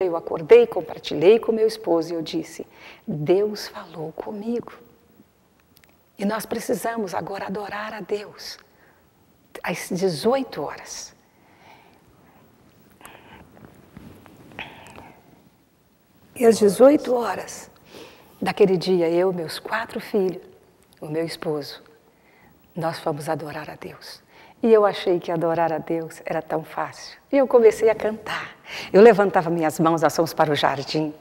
Eu acordei, compartilhei com meu esposo e eu disse, Deus falou comigo. E nós precisamos agora adorar a Deus. Às 18 horas. E às 18 horas daquele dia, eu, meus 4 filhos, o meu esposo, nós fomos adorar a Deus. E eu achei que adorar a Deus era tão fácil. E eu comecei a cantar. Eu levantava minhas mãos, nós fomos para o jardim,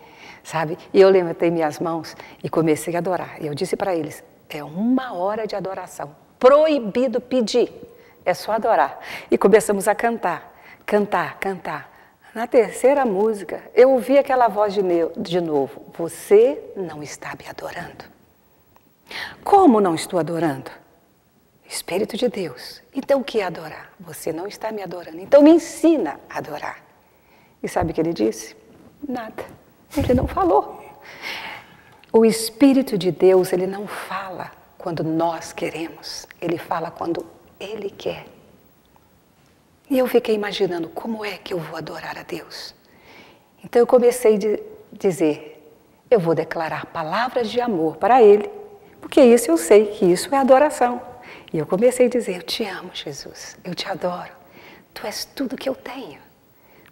sabe? E eu levantei minhas mãos e comecei a adorar. E eu disse para eles, é 1 hora de adoração. Proibido pedir, é só adorar. E começamos a cantar, cantar, cantar. Na 3ª música, eu ouvi aquela voz de novo. Você não está me adorando. Como não estou adorando? Espírito de Deus. Então o que é adorar? Você não está me adorando. Então me ensina a adorar. E sabe o que ele disse? Nada. Ele não falou. O Espírito de Deus, ele não fala quando nós queremos. Ele fala quando ele quer. E eu fiquei imaginando como é que eu vou adorar a Deus. Então eu comecei a dizer, eu vou declarar palavras de amor para ele, porque isso eu sei que isso é adoração. E eu comecei a dizer, eu te amo, Jesus, eu te adoro. Tu és tudo que eu tenho.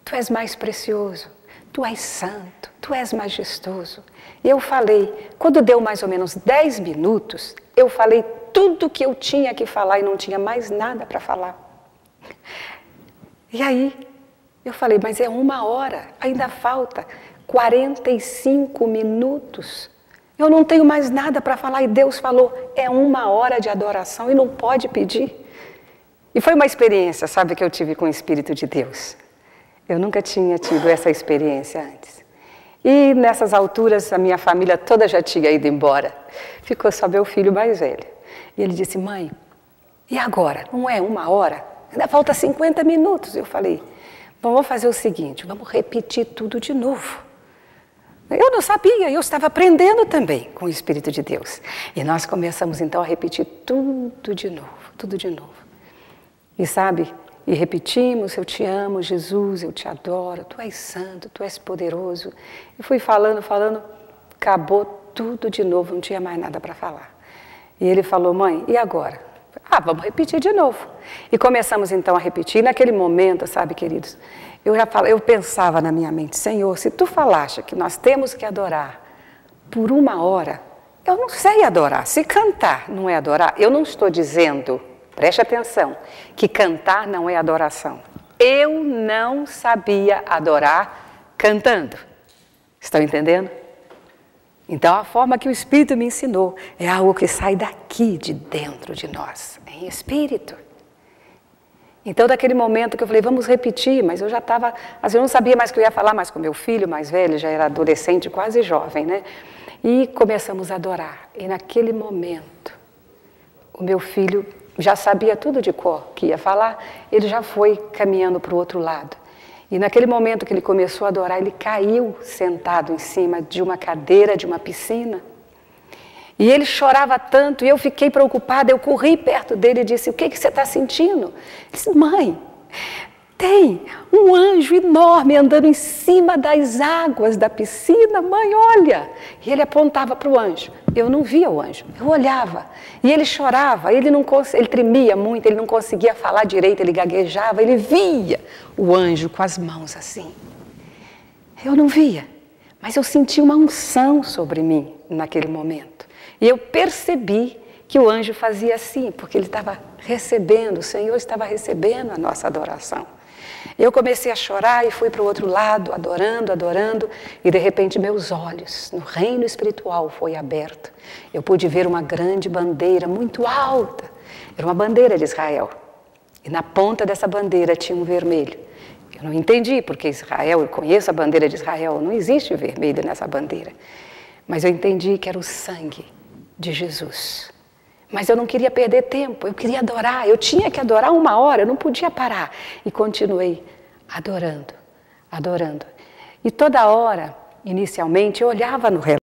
Tu és mais precioso, tu és santo, tu és majestoso. E eu falei, quando deu mais ou menos 10 minutos, eu falei tudo que eu tinha que falar e não tinha mais nada para falar. E aí, eu falei, mas é 1 hora, ainda falta 45 minutos. Eu não tenho mais nada para falar e Deus falou, é 1 hora de adoração e não pode pedir. E foi uma experiência, sabe, que eu tive com o Espírito de Deus. Eu nunca tinha tido essa experiência antes. E nessas alturas a minha família toda já tinha ido embora. Ficou só meu filho mais velho. E ele disse, mãe, e agora? Não é 1 hora? Ainda falta 50 minutos. Eu falei, vamos fazer o seguinte, vamos repetir tudo de novo. Eu não sabia, eu estava aprendendo também com o Espírito de Deus. E nós começamos então a repetir tudo de novo, tudo de novo. E sabe, e repetimos, eu te amo, Jesus, eu te adoro, tu és santo, tu és poderoso. E fui falando, acabou tudo de novo, não tinha mais nada para falar. E ele falou, mãe, e agora? Vamos repetir de novo. E começamos então a repetir. E naquele momento, sabe, queridos, eu pensava na minha mente, Senhor, se tu falaste que nós temos que adorar por 1 hora, eu não sei adorar. Se cantar não é adorar, eu não estou dizendo, preste atenção, que cantar não é adoração. Eu não sabia adorar cantando. Estão entendendo? Então, a forma que o Espírito me ensinou é algo que sai daqui, de dentro de nós, em espírito. Então, daquele momento que eu falei, vamos repetir, mas eu já estava, eu não sabia mais o que eu ia falar mais com meu filho mais velho, já era adolescente, quase jovem, né? E começamos a adorar. E naquele momento, o meu filho já sabia tudo de cor que ia falar, ele já foi caminhando para o outro lado. E naquele momento que ele começou a adorar, ele caiu sentado em cima de uma cadeira de uma piscina. E ele chorava tanto e eu fiquei preocupada, eu corri perto dele e disse, o que você está sentindo? Ele disse, mãe, tem um anjo enorme andando em cima das águas da piscina, mãe, olha. E ele apontava para o anjo. Eu não via o anjo, eu olhava. E ele chorava, ele tremia muito, ele não conseguia falar direito, ele gaguejava, ele via o anjo com as mãos assim. Eu não via, mas eu senti uma unção sobre mim naquele momento. E eu percebi que o anjo fazia assim, porque ele estava recebendo, o Senhor estava recebendo a nossa adoração. Eu comecei a chorar e fui para o outro lado, adorando, adorando, e de repente meus olhos no reino espiritual foi aberto. Eu pude ver uma grande bandeira muito alta, era uma bandeira de Israel. E na ponta dessa bandeira tinha um vermelho. Eu não entendi, porque Israel, eu conheço a bandeira de Israel, não existe vermelho nessa bandeira. Mas eu entendi que era o sangue de Jesus. Mas eu não queria perder tempo, eu queria adorar, eu tinha que adorar 1 hora, eu não podia parar. E continuei adorando, adorando. E toda hora, inicialmente, eu olhava no relógio.